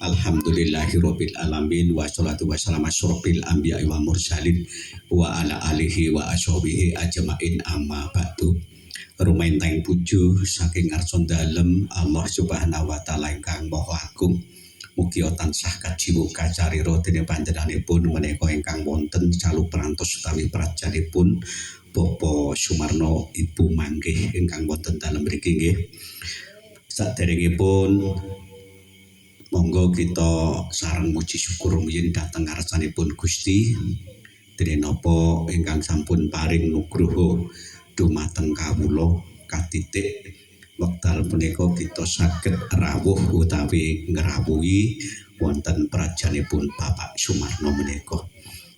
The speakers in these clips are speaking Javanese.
Alhamdulillahirabbil alamin wassalatu wassalamu asyrofil anbiya'i wal mursalin wa ala alihi wa ashabihi ajmain amma ba'du. Rumaintang puju saking ngarsa dalem Allah Subhanahu wa taala ingkang maha agung. Mugi tansah kajiwo kacarira dening panjenenganipun menika ingkang wonten saluprantos utawi prajanipun Bapak Sumarno Ibu Manggih ingkang wonten dalem mriki nggih. Saderengipun monggo kita sareng muji syukur rumiyin dhateng ngarsanipun Gusti dene napa ingkang sampun paring nugroho dumateng kawula katitik wekdal punika kita saged rawuh utawi ngrawuhi wonten prajanipun Bapak Sumarno menika.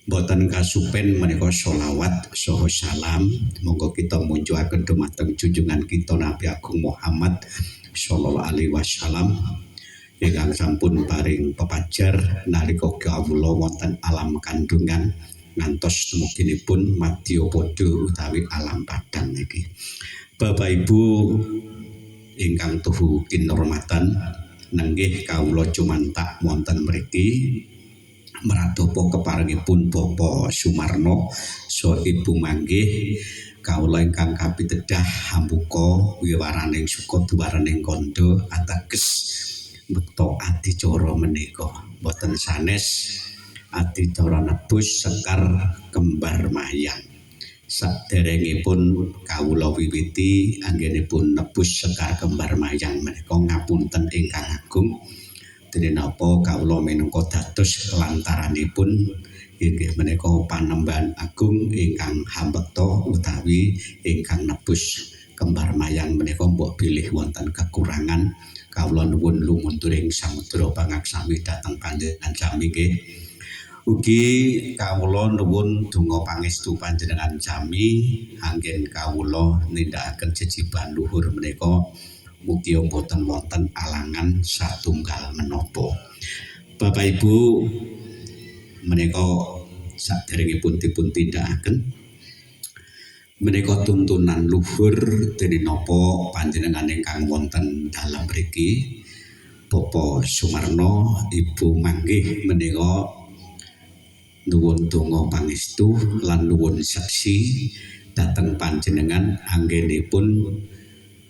Boten kasupen menika sholawat saha salam monggo kita munjuaken dumateng junjungan kita Nabi Agung Muhammad sallallahu alaihi wasallam ingkang sampun paring pepajar nalika kawula wonten alam kandungan ngantos tumuginipun madya padha utawi alam padang niki. Bapak Ibu ingkang tuhu kinurmatan nenggih kawula cumantak wonten mriki maradapa keparengipun Bapak Sumarno saha Ibu Manggih kawula ingkang kapitedah hambuka wiwaraning suka duwaraning kandha ateges bekto adicara menika boten sanes adicara nebus sekar kembar mayang. Saderengipun kawula wiwiti anggenipun nebus sekar kembar mayang menika ngapunten ingkang agung dene napa kawula minangka dados lantaranipun inggih menika panembahan agung ingkang hambekta utawi ingkang nebus kembar mayang menika mbok bilih wonten kekurangan kawula nuwun lumunturing samudra pangaksami dhateng panjenengan sami nggih. Ugi kawula nuwun donga pangestu panjenengan sami anggen kawula nindakaken jejiban luhur menika mugi boten wonten alangan satunggal menapa. Bapak Ibu menika saderengipun dipun tindakaken menika tuntunan luhur dene napa panjenengan ingkang wonten dalem mriki Bapak Sumarno Ibu Manggih menika nuwun donga pangestu lan nuwun seksi dhateng panjenengan anggenipun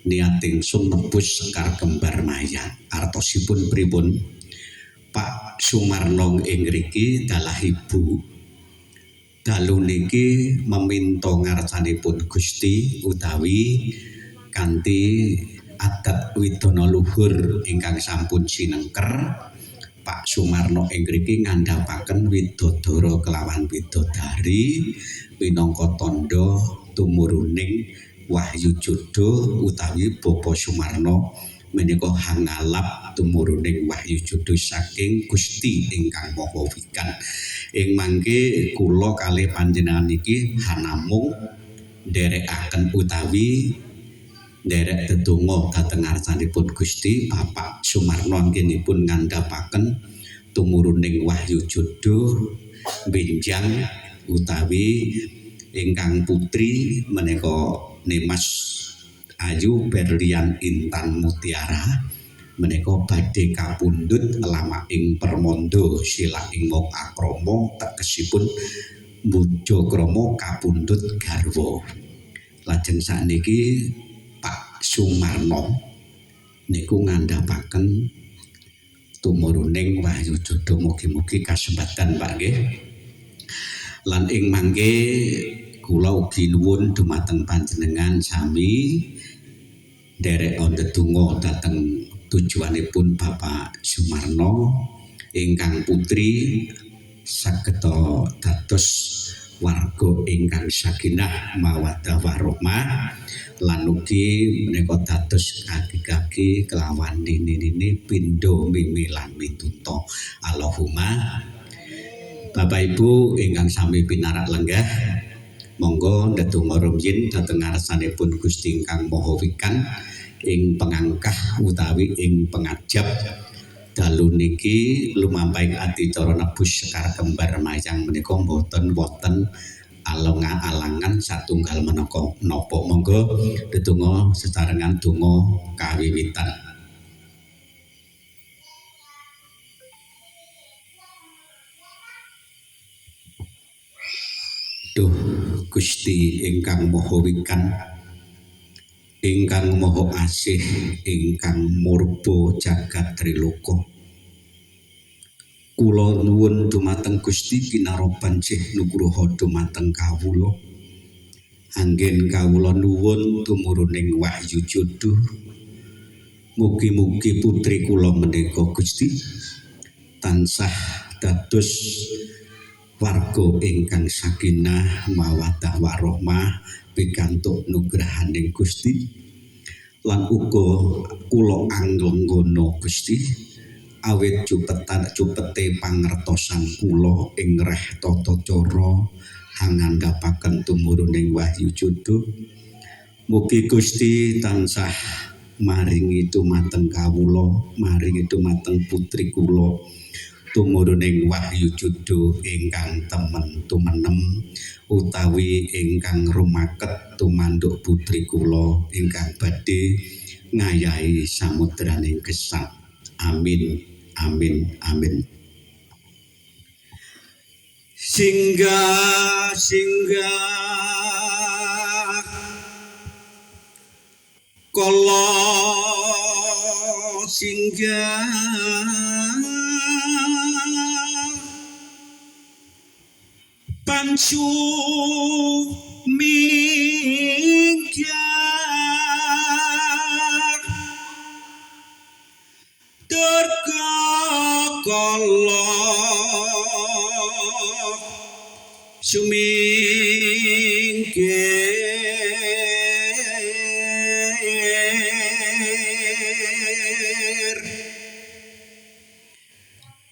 niating sun nebus sekar kembar mayang. Artosipun pripun? Pak Sumarno ing ngriki dalah Ibu dalu niki meminta ngarsanipun Gusti utawi kanthi adat widana luhur ingkang sampun sinengker Pak Sumarno ing ngriki ngandhapaken widodara kelawan widodari minangka tandha tumuruning wahyu jodho utawi Bapak Sumarno menika hangalap tumuruning wahyu jodho saking Gusti ingkang Maha Wikan. Ing mangke kula kalih panjenengan niki hanamung nderekaken utawi nderek dedonga dhateng ngarsanipun Gusti Bapak Sumarno anggenipun ngandhapaken tumuruning wahyu jodho benjang utawi ingkang putri menika Nimas Ayu Berlian Intan Mutiara menika badhe kapundhut lama ing permanda sila ing mok akrama tegesipun muja krama kapundhut garwa. Lajeng sakniki Pak Sumarno niku ngandhapaken tumuruning wahyu jodho mugi-mugi kasembatan Pak nggih. Lan ing mangke kula ugi nuwun dumateng panjenengan sami nderek ndedonga dhateng tujuanipun Bapak Sumarno ingkang putri sageta dados warga ingkang sakinah mawaddah warahmah lan ugi menika dados kaki-kaki kelawan nini-nini pindha mimi lan mituta. Allahumma. Bapak Ibu ingkang sami pinarak lenggah monggo ndedonga rumiyin dhateng ngarsanipun Gusti ingkang Maha Wikan ing pengangkah utawi ing pengajap dalu niki lumampahing adicara nebus sekar kembar mayang menika mboten wonten alangan satunggal menapa monggo ndedonga sesarengan donga kawiwitan. Duh Gusti ingkang Maha Wikan, ingkang Maha Asih, ingkang murba jagat triloka. Kula nuwun dumateng Gusti kinaroban sih nugraha dumateng kawula. Anggen kawula nuwun tumuruning wahyu jodoh. Mugi-mugi putri kula menika Gusti tansah dados warga ingkang sakinah mawaddah warahmah pikantuk nugrahaning Gusti lan uga kula anglenggana Gusti awit cupete pangertosan kula ing reh tata cara hangandhapaken tumuruning wahyu jodoh. Mugi Gusti tansah maringi dumateng kawula, maringi dumateng putri kula tumuruning wahyu jodoh ingkang temen tumenem utawi ingkang rumaket tumanduk putri kula ingkang badhe ngayahi samudraning gesang. Amin, amin, amin. Singgah, singgah kala singgah pancu minggah durga kala sumingkir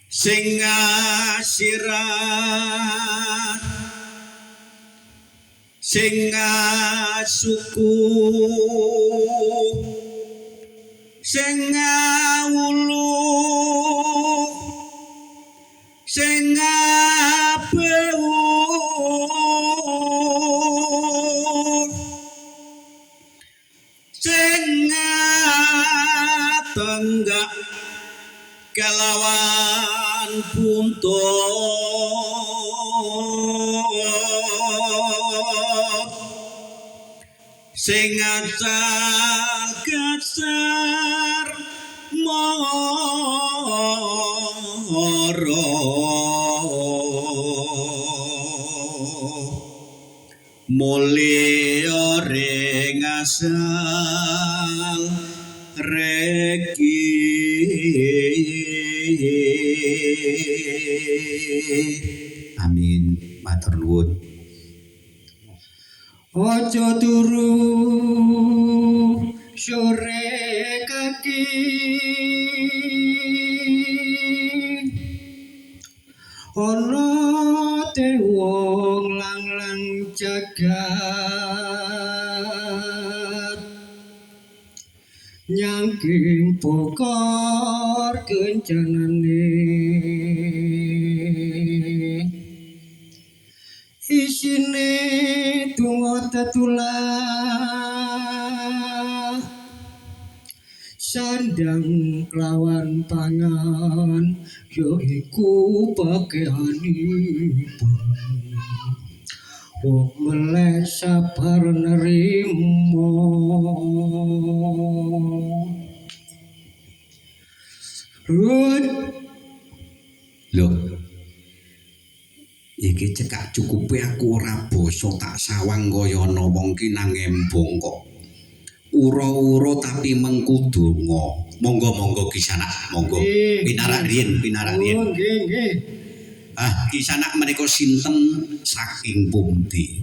sing sirah sing suku sing wulu sing bau sing tenggak kelawan buntut sing asal kasar mara mulya ring asal reki. Amin, matur nuwun. Aja turu sore kaki ana te wong lang-lang jagat nyangking pokor kencanane isine donga tetulah sandang kelawan pangan yaiku pakaianipun wong meleh sabar nerimo lho iki cekak cukupe aku ora basa tak sawang kaya ana wong ki nang embong kok ura-ura tapi mengkudonga. Monggo-monggo Kisanak, monggo. Pinarak riyen. Oh, nggih. Kisanak menika sinten saking pundi?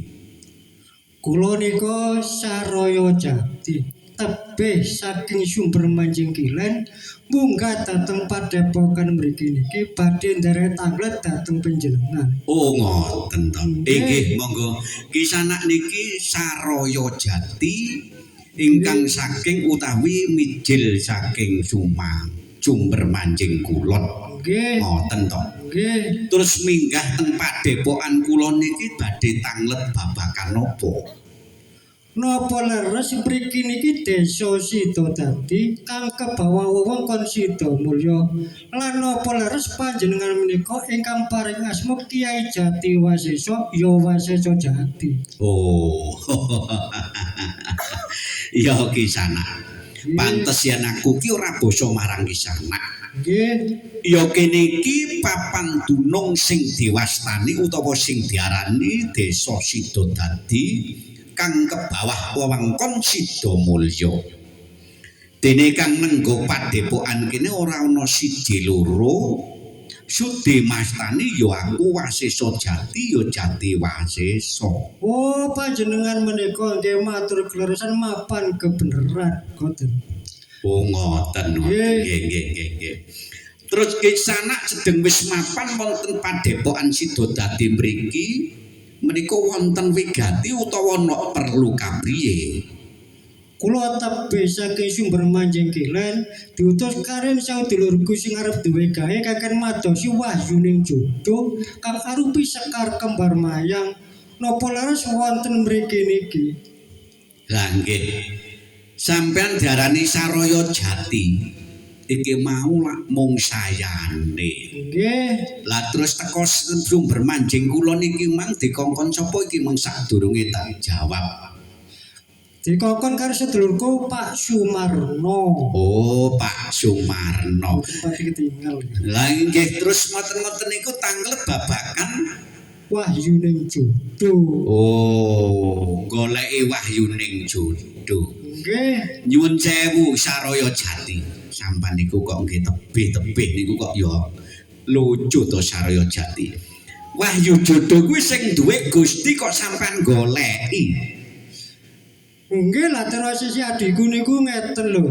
Kula nika Saraya Jati, tebih saking Sumber Manjing Kilen, munggah dhateng Padepokan mriki niki badhe nderek tanglet dhateng panjenengan. Oh, ngoten to. Nggih, monggo. Kisanak niki Saraya Jati ingkang saking utawi mijil saking Sumber Manjing Kulon. Nggih. Ngoten to. Nggih. Terus minggah teng padepokan kula niki badhe tanglet babakan napa? Napa leres mriki niki desa Sidodadi kang kebawa wewengkon Sidomulya lan napa leres panjenengan menika ingkang paring asma Kyai Jati Wasesa ya Wasesa Jati. Oh. Ya Kisana. Pantes yen aku ki ora basa marang Kisana. Nggih. Ya kene iki papan dunung sing diwastani utawa sing diarani Desa Sidodadi kang kebawah wewengkon Sidomulya. Dene kang nenggo padepokan kene ora ana siji loro. Sude mastani ya aku Wasesa Jati ya Jati Wasesa. Oh, panjenengan menika nggih matur kleresan mapan kebenaran ngoten. Oh ngoten nggih nggih. Terus Kisana sedeng wis mapan wonten padepokan Sidodadi mriki menika wonten wigati utawa ana perlu kapriye? Kula tebih saking sumber manjing kilen diutus karen sadulurku sing arep duwe gawe kakek madosi wahyuning jodoh kang arupi sekar kembar mayang napa leres wonten mriki niki. Lah nggih. Sampeyan diarani Saraya Jati. Iki mau lak mung sayane. Nggih. Lah terus teko sumber manjing kula niki mang dikongkon sapa iki mung sadurunge tak jawab. Dikongkon karo sedulurku Pak Sumarno. Oh, Pak Sumarno. Pati ketinggal. Lah nggih terus ngoten-ngoten niku tangleb babakan wahyuning jodoh. Oh, goleki wahyuning jodoh. Nggih. Nyuwun sewu Saraya Jati. Sampan niku kok nggih tebih-tebih niku kok ya lucu to Saraya Jati. Wahyu jodoh kuwi sing duwe Gusti kok sampean goleki. Nggih lah terus sisi adikku niku ngeten lho.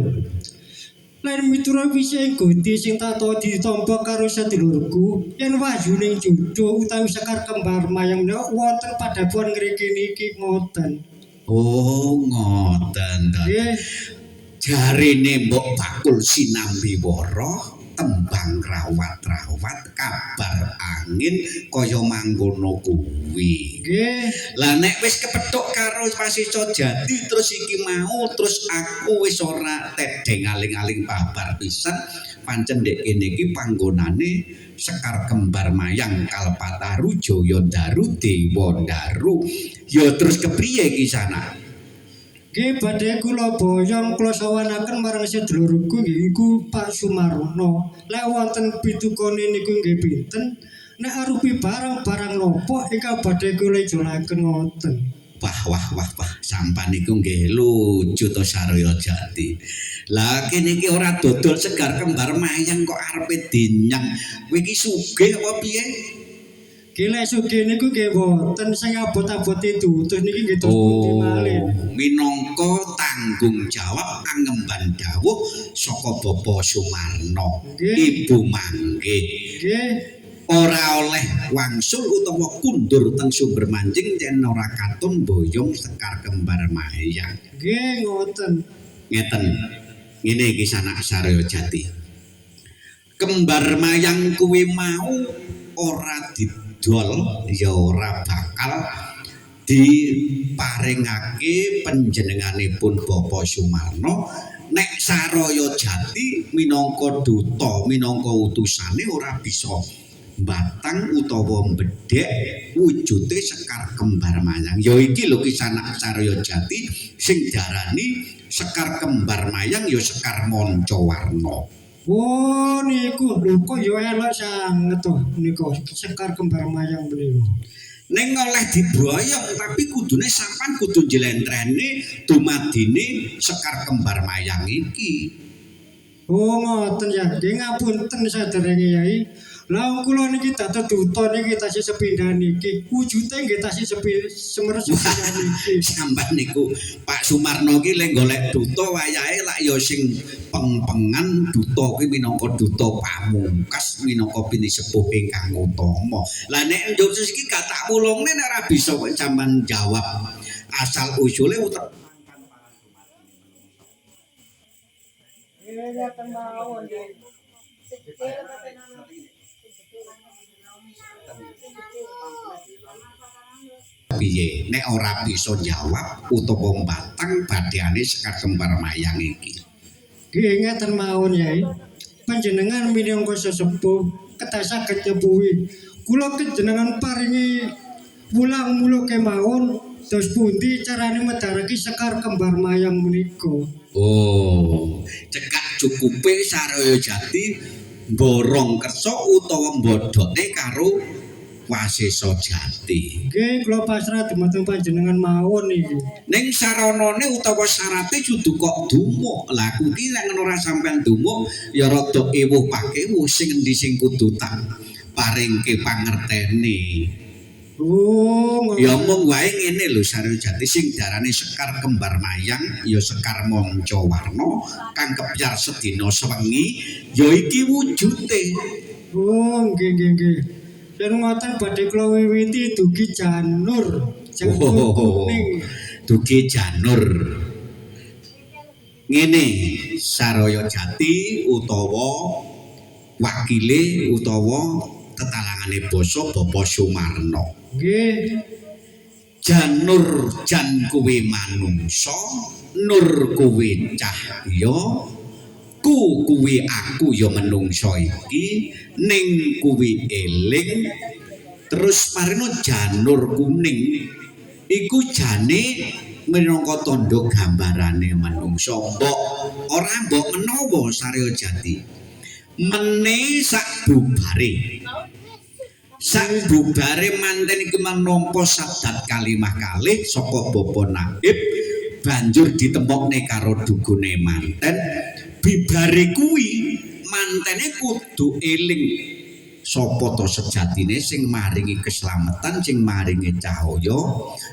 Lain miturut wisi Gusti sing tato ditampa karo sedulurku yen wahyuning jodoh utawi sekar kembar mayang menika wonten padabuan ngriki niki ngoten. Oh, ngoten to. Nggih. Jarine Mbok Bakul Sinambiwara tembang rawat-rawat kabar angin kaya mangkono kuwi. Nggih. Lah nek wis kepethuk karo Wasesa Jati terus iki mau terus aku wis ora tedeng aling-aling babar pisan pancen ndek kene iki panggonane Sekar Kembar Mayang Kalpataru Jaya Daru Dewa Daru. Ya terus kepriye iki sana? Nggih badhe kula boyong kula sawanaken marang sedulurku nggih iku Pak Sumarno. Lek wonten pitukane niku nggih pinten? Nek arupi barang-barang nopo ingkang badhe kula ijolaken ngoten. Wah, sampan niku nggih lucu to Saraya Jati. Lah kene iki ora dodol Sekar Kembar Mayang kok arepe dinyang. Kowe iki sugih apa piye? Gila sugih niku nggih boten sing abot-abot itu terus niki nggih terus pundi malih. Minangka tanggung jawab angemban dawuh saka Bapak Sumarno. Ibu manggih. Nggih. Ora oleh wangsul utawa kundur teng sumber manjing yen ora katon boyong Sekar Kembar Mayang. Nggih ngoten. Ngeten. Ngene iki sanak Saraya Jati. Kembar mayang kuwi mau ora didol ya ora bakal diparingake panjenenganipun Bapak Sumarno nek Saraya Jati minangka duta minangka utusane ora bisa batang utawa mbedhek wujude Sekar Kembar Mayang. Ya iki lho kisanak Saraya Jati sing diarani Sekar Kembar Mayang ya Sekar Mancawarna. Oh niku lho kok ya elok sanget to niku Sekar Kembar Mayang menika. Ning oleh diboyong tapi kudune sampan kudu njlentreni dumadine Sekar Kembar Mayang iki. Oh ngoten ya. Nggih ngapunten saderenge Yai. Lah kula niki dados duta niki tasih sepindhah niki. Wujude nggih tasih semeres sepindhah niki. Sampan niku Pak Sumarno ki lek golek duta wayahe lak ya sing peng-pengan duta kuwi minangka duta pamungkas minangka pinisepuh ingkang utama. Lah nek njurus iki gak tak wulungne nek ora bisa kok sampean jawab asal usule utek kepiye nek ora bisa jawab utawa mbatang badheane Sekar Kembar Mayang iki. Nggih ngeten mawon Yai. Panjenengan minangka sesepuh kedah saged nyepuhi. Kula panjenengan paringi wulang mula kemawon dos pundi carane medharake Sekar Kembar Mayang menika. Oh, cekak cukupe Saraya Jati mborong kersa utawa mbodhoke karo Wasesa Jati. Nggih kula pasrah dumateng panjenengan mawon iki. Ning saranane utawa syarate kudu kok dumuk. Lah aku ki nek ora sampean dumuk ya rada ewuh pakewuh sing endi sing kudu tak paringke pangertene. Oh, Ya mung wae ngene lho Saraya Jati sing darane Sekar Kembar Mayang ya Sekar Manca Warna kang kebyar sedina sewengi ya iki wujude. oh nggih. Yen ngoten badhe kula wiwiti dugi janur. Janur kuning. Dugi janur. Ngene Saraya Jati utawa wakile utawa tetalangane basa Bapak Sumarna. Nggih. Janur jan kuwi manungsa, nur kuwi cahya, kuwi aku ya menungsa iki, ning kuwi eling. Terus marino janur kuning iku jane minangka tandha gambarane manungsa. Mbok ora mbok menawa Saraya Jati. Mene sak bubare manten iki manampa sadat kalimah kalih saka Bapa Naib banjur ditemokne karo dugune manten bibare kuwi mantene kudu eling sapa to sejatine sing maringi keselamatan sing maringi cahaya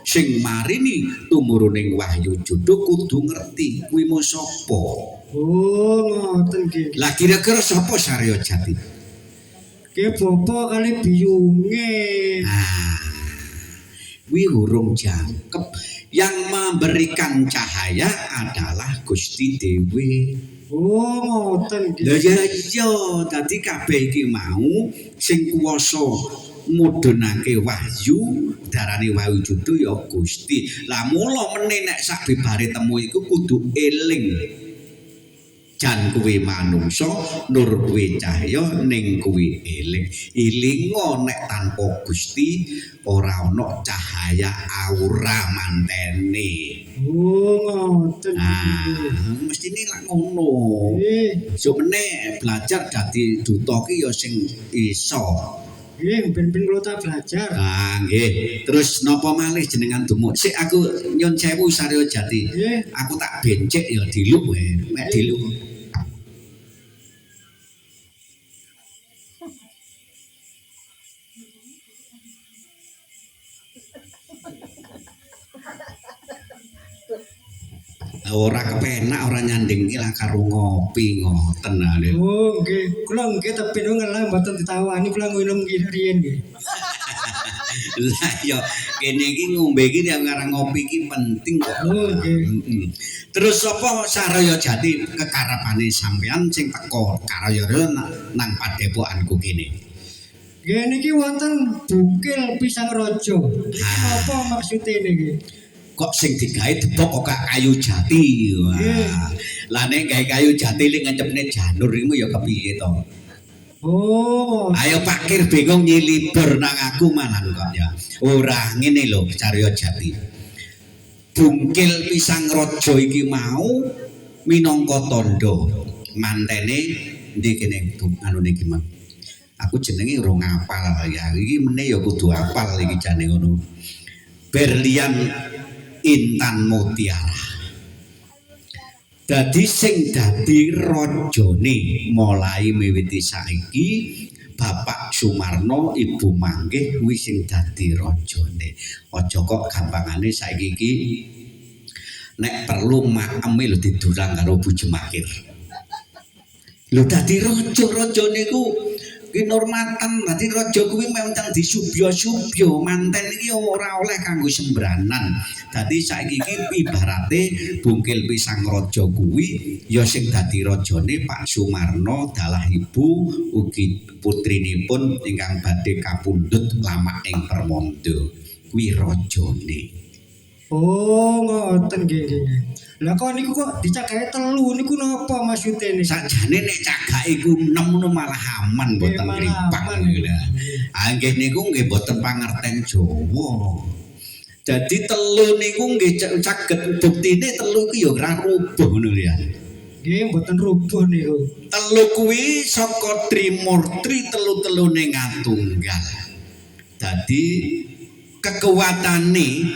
sing marini tumuruning wahyu juduk kudu ngerti kuwi mau sapa. Oh, ngoten nggih. Lah kira-kira sapa Saraya Jati? Nggih bapa kali biyunge. Wi urung jangkep. Yang memberikan cahaya adalah Gusti Dewi. Oh, ngoten nggih. Lah ya iya, dadi kabeh iki mau sing kuwasa mudhunake wahyu, darane wahyu judu ya Gusti. Lah mula meneh nek sak bebare temu iku kudu eling. Jan kuwi manungsa, nur kuwi cahya, ning kuwi eling. Ilinga nek tanpa Gusti ora ana cahaya aura mantene. Oh, ngoten. Mestine lak ngono. Nggih. Sumene belajar dadi duta ki ya sing iso. Nggih, ben kula tak belajar. Nggih. Terus napa malih jenengan dumuk? Sik aku nyun sewu Saraya Jati. Nggih. Aku tak bencik ya diluk wae, mek diluk. Ora kepenak ora nyanding lah karo ngopi ngoten lho. Oh, nggih. Kula nggih tapi ngelah mboten ditawani kula nginum riyen nggih. Lah ya kene iki ngombe iki yang ngarang ngopi iki penting kok. Oh, nggih. Terus apa Saraya Jati kekarepane sampean sing teko Karaya nang padepokanku kene? Nggih niki wonten bukil pisang raja. Apa maksude niki? Kok sing digawe debok kok kayu jati. Wah. Lah nek gawe kayu jati ling ngecepne janur iku ya kepiye to? Oh. Ayo pakir bingung nyilibur nang aku malan kok ya. Ora ngene lho Saraya Jati. Bungkil pisang raja iki mau minangka tandha mantene ndi kene anune iki Mang. Aku jenenge ora ngapal ya. Iki meneh ya kudu apal iki jane ngono. Berlian Intan Mutiara. Dadi sing dadi rajane mulai miwiti saiki Bapak Sumarna Ibu Manggih kuwi sing dadi rajane. Aja kok gampangane saiki iki nek perlu makeme lho didurang karo Bu Jemakir. Lho dadi raja niku kinormatan dadi raja kuwi memang disubya-subya manten iki ora oleh kanggo sembranan. Dadi saiki iki ibarate bungkil pisang raja kuwi ya sing dadi rajane Pak Sumarna dalah ibu ugi putrinipun ingkang badhe kapundhut lamak ing Permanda. kuwi rajane. Oh, ngoten nggih nggih nggih. Lah kok niku kok dicagake telu niku napa maksude niku? Sakjane nek cagake iku 6 ngono malah aman mboten Malah gripak aman. niku lho. Ah nggih niku nggih mboten pangerten Jawa. Jadi telu niku nggih caget buktine telu iku ya ora rubuh ngono ya. Nggih mboten rubuh niku. Telu kuwi saka trimurti telu-telune ngatunggal. Dadi kekuatane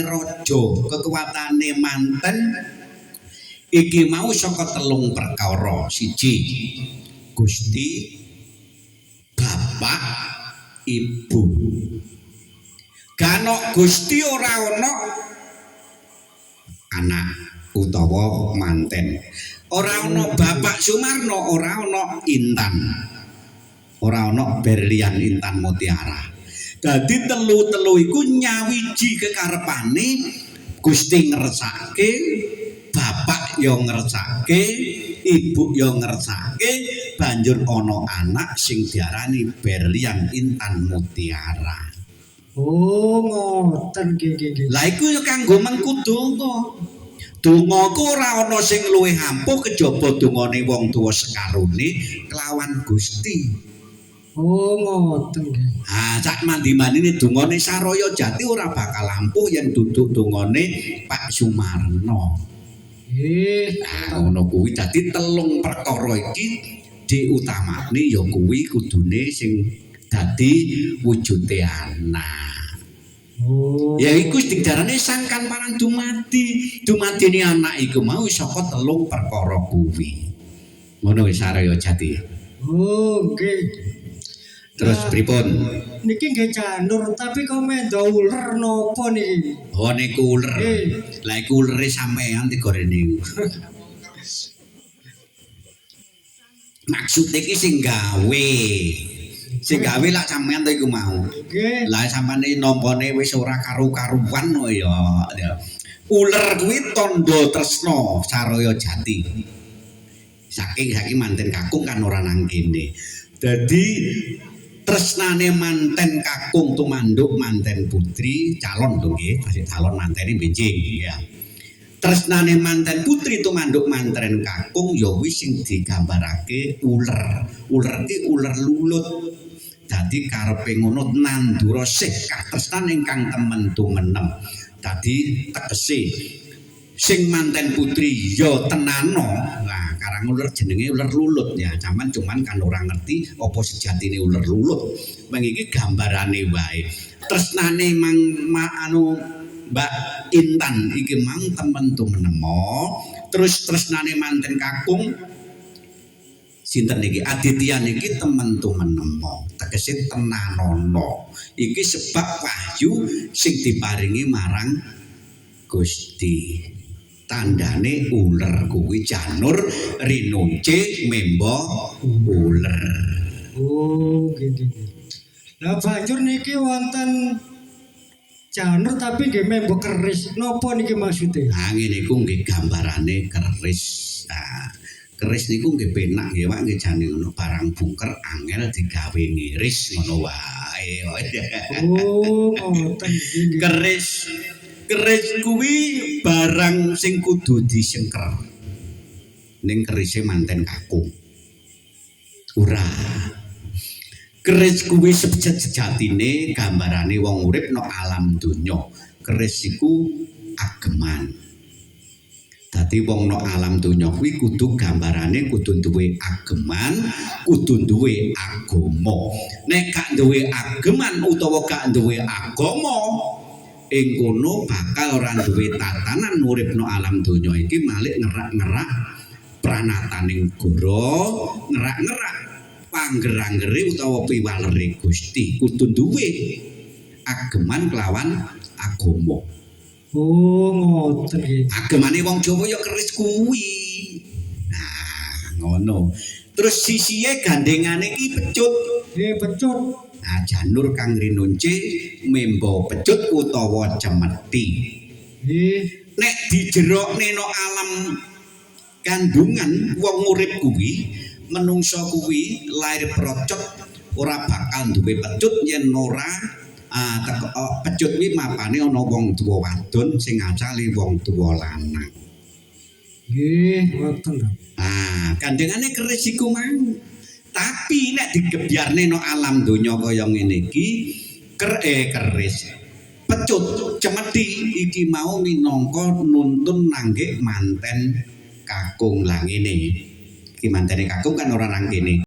raja, kekuatane manten iki mau saka telung perkara. Siji, Gusti, Bapak, Ibu. Ganok Gusti ora ana anak utawa manten. Ora ana Bapak Sumarno, ora ana Intan. Ora ana Berlian Intan Mutiara. Dadi telu-telu iku nyawiji kekarepane Gusti ngersake, bapak yo ngersake, ibu yo ngersake, banjur ana anak sing diarani Berlian Intan Mutiara. Oh, ngoten nggih nggih nggih. Lah iku yo kanggo mengku donga. Dongaku ora ana sing luwih ampuh kejaba dongane wong tuwa sekarone kelawan Gusti. Oh, ngoten nggih. Sak mandi-mandine dongane Saraya Jati ora bakal ampuh yen duduk dongane Pak Sumarno. Nggih. Ngono kuwi dadi telung perkara iki diutamane ya kuwi kudune sing dadi wujude anak. Oh. Ya iku sing diarani sangkan parang dumadi. Dumadine anak iku mau saka telung perkara kuwi. Ngono wis Saraya Jati. Oh, nggih. Terus pripun? Niki nggih janur tapi kok mendo uler napa niki? Oh niku uler. Lah iku ulere sampean digorene. Maksud iki sing gawe. Sing gawe lak sampean to iku mau. Nggih. Lah sampane nampane wis ora karu-karuan kok ya. Uler kuwi tandha tresna Saraya Jati. Saking manten kakung kan ora nang kene. Dadi tresnane manten kakung tumanduk manten putri calon to nggih, kasih calon mantene benjing ya. Tresnane manten putri tumanduk manten kakung ya wis sing digambarake uler. Uler iki uler lulut. Dadi karepe ngono nandura sih katresnan ingkang temen tumenem. Dadi tegese sing manten putri ya tenano. Nah, karang uler jenenge uler lulut ya. Cuman kan ora ngerti apa sejatine uler lulut. Mengiki gambarane wae. Tresnane Mbak Intan iki mang temen tumenemo. Terus tresnane manten kakung sinten niki Aditya niki temen tumenemo. Tegese tenanono. Iki sebab wahyu sing diparingi marang Gusti. Tandane uler kuwi janur rinunce membo uler. Oh, nggih nggih. Lah banjur niki wonten janur tapi nggih membo keris. Napa niki maksude? Nah ngene iku nggih gambarane keris. Nah, keris niku nggih penak nggih Pak nggih jane ngono barang bungker angel digawe ngiris ngono wae. Oh, ngoten nggih. Keris kuwi barang sing kudu disengker. Ning kerise manten kakung. Ora. Keris kuwi sejatine gambarane wong urip no alam donya. Keris iku ageman. Dadi wong no alam donya kuwi kudu gambarane kudu duwe ageman, kudu duwe agama. Nek gak duwe ageman utawa gak duwe agama, ing kono bakal ora duwe tatanan uripno alam donya iki malik ngerak-ngerak pranataning goro, ngerak-ngerak panggeranggere utawa piwalere Gusti. Kudu duwe ageman kelawan agama. Oh, ngoten nggih. Agemane wong Jawa ya keris kuwi. Nah, ngono. Terus sisihe gandengane iki pecut. Nggih pecut. Nah, janur kang rinunce membo pecut utawa cemeti. Nggih. Nek dijerokne no alam kandungan wong urip kuwi, menungso kuwi lair procot ora bakal duwe pecut yen ora Pecut kuwi mapane ana wong tuwa wadon sing ngacali wong tuwa lanang. Nggih, ngoten to. Kandhangane keris iku mang. Tapi nek digebyarne no alam donya kaya ngene iki, keris. Pecut cemeti iki mau minangka nuntun nanggih manten kakung lah ngene. Iki mantene kakung kan ora nang kene.